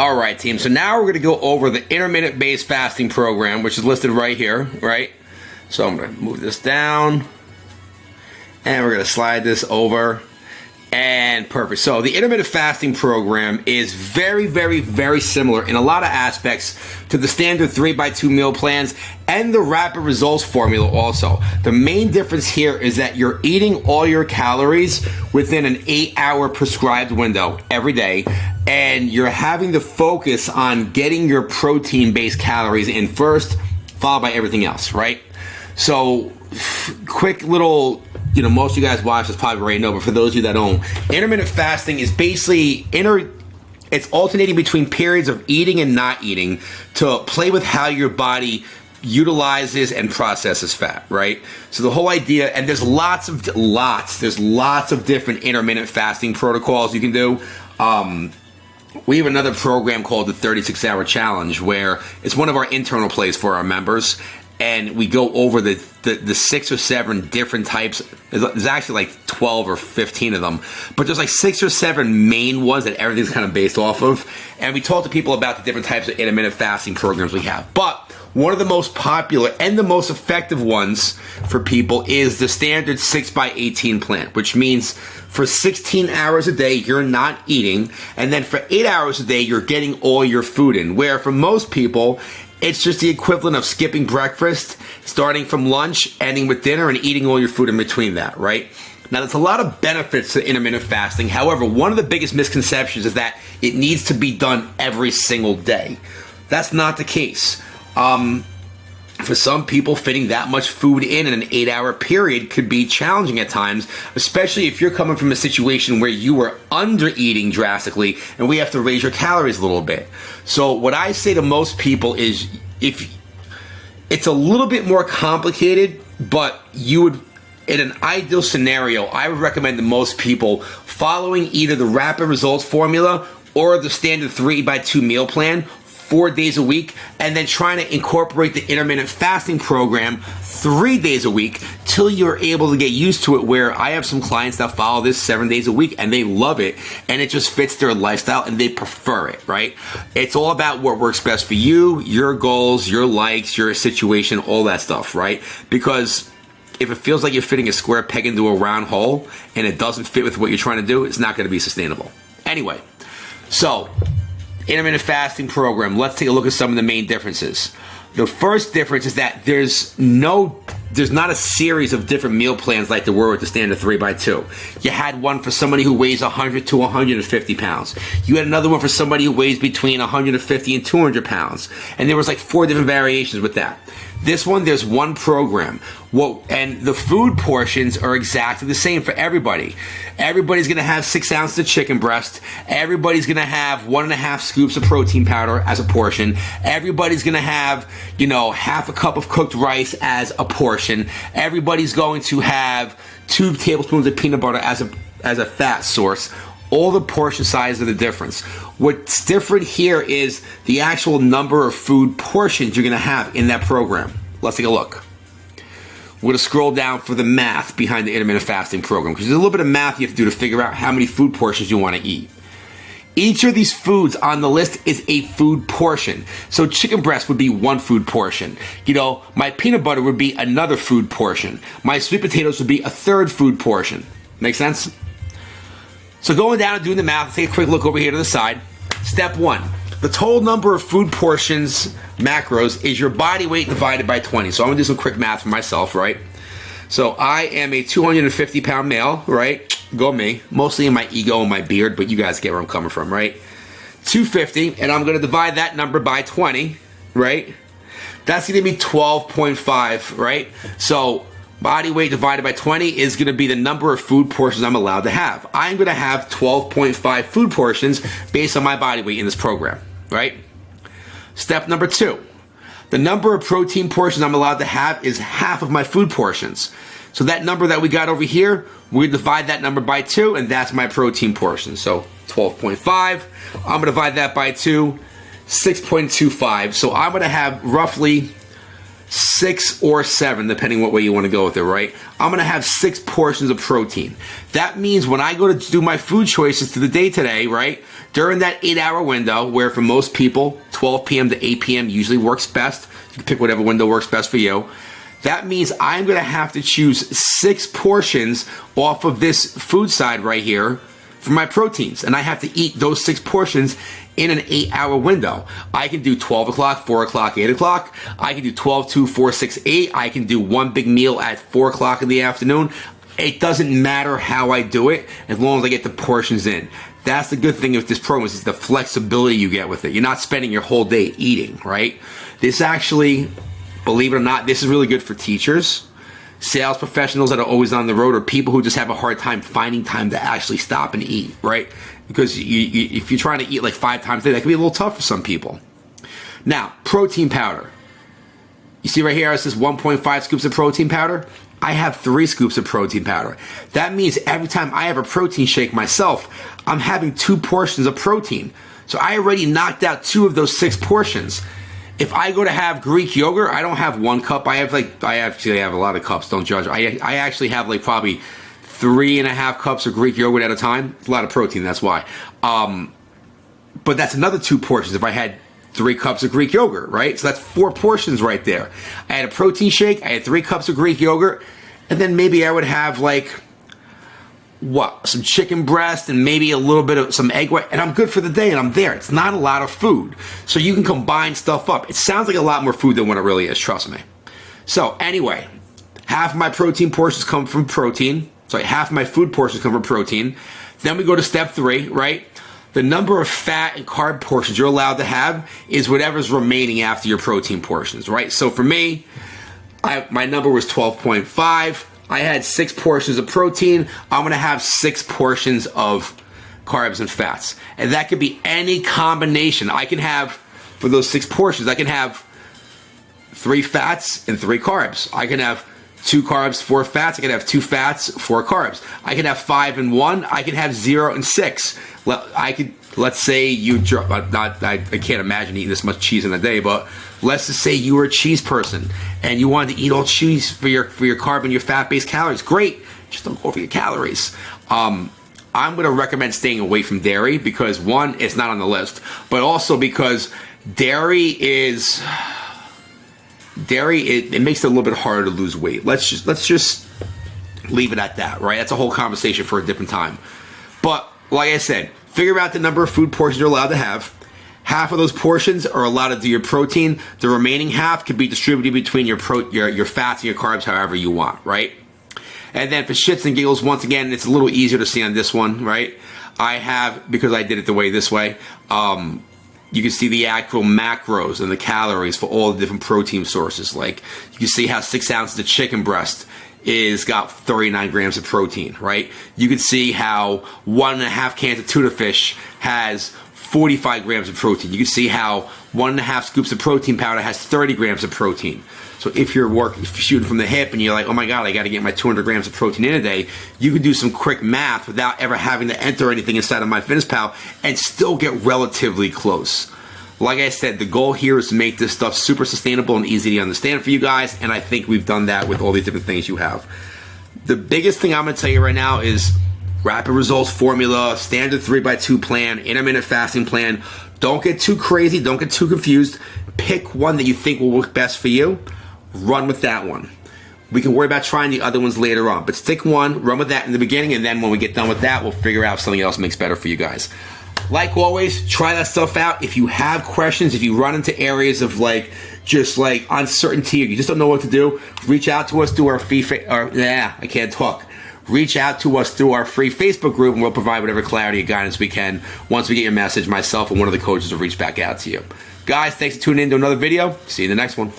All right, team. So now we're going to go over the intermittent-based fasting program, which is listed right here, right? So I'm going to move this down, and we're going to slide this over, and perfect. So the intermittent fasting program is very, very, very similar in a lot of aspects to the standard 3x2 meal plans and the rapid results formula also. The main difference here is that you're eating all your calories within an 8-hour prescribed window every day, and you're having to focus on getting your protein-based calories in first, followed by everything else, right? So, quick little, most of you guys watch this probably already know, but for those of you that don't, intermittent fasting is basically it's alternating between periods of eating and not eating to play with how your body utilizes and processes fat, right? So the whole idea, and there's lots of different intermittent fasting protocols you can do. We have another program called the 36-Hour Challenge, where it's one of our internal plays for our members, and we go over the 6 or 7 different types. There's actually like 12 or 15 of them, but there's like 6 or 7 main ones that everything's kind of based off of, and we talk to people about the different types of intermittent fasting programs we have. But one of the most popular and the most effective ones for people is the standard 6x18 plan, which means for 16 hours a day, you're not eating, and then for 8 hours a day, you're getting all your food in, where for most people, it's just the equivalent of skipping breakfast, starting from lunch, ending with dinner, and eating all your food in between that, right? Now, there's a lot of benefits to intermittent fasting. However, one of the biggest misconceptions is that it needs to be done every single day. That's not the case. For some people, fitting that much food in an 8-hour period could be challenging at times, especially if you're coming from a situation where you were under eating drastically and we have to raise your calories a little bit. So what I say to most people is, if it's a little bit more complicated, but you would, in an ideal scenario, I would recommend to most people following either the rapid results formula or the standard 3x2 meal plan 4 days a week, and then trying to incorporate the intermittent fasting program 3 days a week till you're able to get used to it, where I have some clients that follow this 7 days a week and they love it and it just fits their lifestyle and they prefer it, right? It's all about what works best for you, your goals, your likes, your situation, all that stuff, right? Because if it feels like you're fitting a square peg into a round hole and it doesn't fit with what you're trying to do, it's not going to be sustainable. Anyway, so intermittent fasting program, let's take a look at some of the main differences. The first difference is that there's not a series of different meal plans like there were with the standard 3x2. You had one for somebody who weighs 100 to 150 pounds. You had another one for somebody who weighs between 150 and 200 pounds. And there was like 4 different variations with that. This one, there's one program. And the food portions are exactly the same for everybody. Everybody's going to have 6 ounces of chicken breast. Everybody's going to have 1.5 scoops of protein powder as a portion. Everybody's going to have, half a cup of cooked rice as a portion. Everybody's going to have 2 tablespoons of peanut butter as a fat source. All the portion sizes are the difference. What's different here is the actual number of food portions you're going to have in that program. Let's take a look. We're going to scroll down for the math behind the intermittent fasting program, because there's a little bit of math you have to do to figure out how many food portions you want to eat. Each of these foods on the list is a food portion. So chicken breast would be 1 food portion. My peanut butter would be another food portion. My sweet potatoes would be a 3rd food portion. Make sense? So going down and doing the math, let's take a quick look over here to the side. Step 1, the total number of food portions, macros, is your body weight divided by 20. So I'm going to do some quick math for myself, right? So I am a 250-pound male, right? Go me. Mostly in my ego and my beard, but you guys get where I'm coming from, right? 250, and I'm going to divide that number by 20, right? That's going to be 12.5, right? So body weight divided by 20 is going to be the number of food portions I'm allowed to have. I'm going to have 12.5 food portions based on my body weight in this program, right? Step number 2. The number of protein portions I'm allowed to have is half of my food portions. So that number that we got over here, we divide that number by 2, and that's my protein portion. So 12.5, I'm going to divide that by 2, 6.25. So I'm going to have roughly 6 or 7, depending what way you want to go with it, right? I'm going to have 6 portions of protein. That means when I go to do my food choices to the day today, right, During that 8-hour window, where for most people, 12 p.m. to 8 p.m. usually works best, you can pick whatever window works best for you. That means I'm going to have to choose 6 portions off of this food side right here for my proteins. And I have to eat those 6 portions in an 8-hour window. I can do 12 o'clock, 4 o'clock, 8 o'clock. I can do 12, 2, 4, 6, 8. I can do one big meal at 4 o'clock in the afternoon. It doesn't matter how I do it as long as I get the portions in. That's the good thing with this program is the flexibility you get with it. You're not spending your whole day eating, right? This actually, believe it or not, this is really good for teachers, sales professionals that are always on the road, or people who just have a hard time finding time to actually stop and eat, right? Because if you're trying to eat like 5 times a day, that can be a little tough for some people. Now, protein powder. You see right here, it says 1.5 scoops of protein powder. I have 3 scoops of protein powder. That means every time I have a protein shake myself, I'm having 2 portions of protein. So I already knocked out 2 of those 6 portions. If I go to have Greek yogurt, I don't have 1 cup. I actually have a lot of cups, don't judge. I actually have like probably 3.5 cups of Greek yogurt at a time. It's a lot of protein, that's why. But that's another 2 portions if I had 3 cups of Greek yogurt, right? So that's 4 portions right there. I had a protein shake, I had 3 cups of Greek yogurt, and then maybe I would have like, some chicken breast and maybe a little bit of some egg white, and I'm good for the day and I'm there. It's not a lot of food. So you can combine stuff up. It sounds like a lot more food than what it really is, trust me. So anyway, half of my protein portions come from protein. Sorry, half of my food portions come from protein. Then we go to step 3, right? The number of fat and carb portions you're allowed to have is whatever's remaining after your protein portions, right? So for me, my number was 12.5. I had 6 portions of protein. I'm going to have 6 portions of carbs and fats. And that could be any combination. I can have, for those 6 portions, I can have 3 fats and 3 carbs. I can have 2 carbs, 4 fats. I can have 2 fats, 4 carbs. I can have 5 and 1. I can have 0 and 6. Let's say you drop, I can't imagine eating this much cheese in a day, but let's just say you were a cheese person and you wanted to eat all cheese for your carb and your fat-based calories. Great, just don't go over your calories. I'm going to recommend staying away from dairy because 1, it's not on the list, but also because dairy, it makes it a little bit harder to lose weight. Let's just leave it at that, right? That's a whole conversation for a different time. But like I said, figure out the number of food portions you're allowed to have. Half of those portions are allowed to do your protein. The remaining half can be distributed between your fats and your carbs however you want, right? And then for shits and giggles, once again, it's a little easier to see on this one, right? I have, because I did it this way, you can see the actual macros and the calories for all the different protein sources. Like, you can see how 6 ounces of chicken breast is got 39 grams of protein, right? You can see how 1.5 cans of tuna fish has 45 grams of protein. You can see how 1.5 scoops of protein powder has 30 grams of protein. So if you're shooting from the hip and you're like, oh my God, I got to get my 200 grams of protein in a day, you can do some quick math without ever having to enter anything inside of MyFitnessPal and still get relatively close. Like I said, the goal here is to make this stuff super sustainable and easy to understand for you guys, and I think we've done that with all these different things you have. The biggest thing I'm going to tell you right now is rapid results formula, standard 3x2 plan, intermittent fasting plan. Don't get too crazy. Don't get too confused. Pick one that you think will work best for you. Run with that one. We can worry about trying the other ones later on, but stick one, run with that in the beginning, and then when we get done with that, we'll figure out if something else makes better for you guys. Like always, try that stuff out. If you have questions, if you run into areas of just uncertainty, or you just don't know what to do, reach out to us through our Reach out to us through our free Facebook group, and we'll provide whatever clarity and guidance we can. Once we get your message, myself and one of the coaches will reach back out to you. Guys, thanks for tuning in to another video. See you in the next one.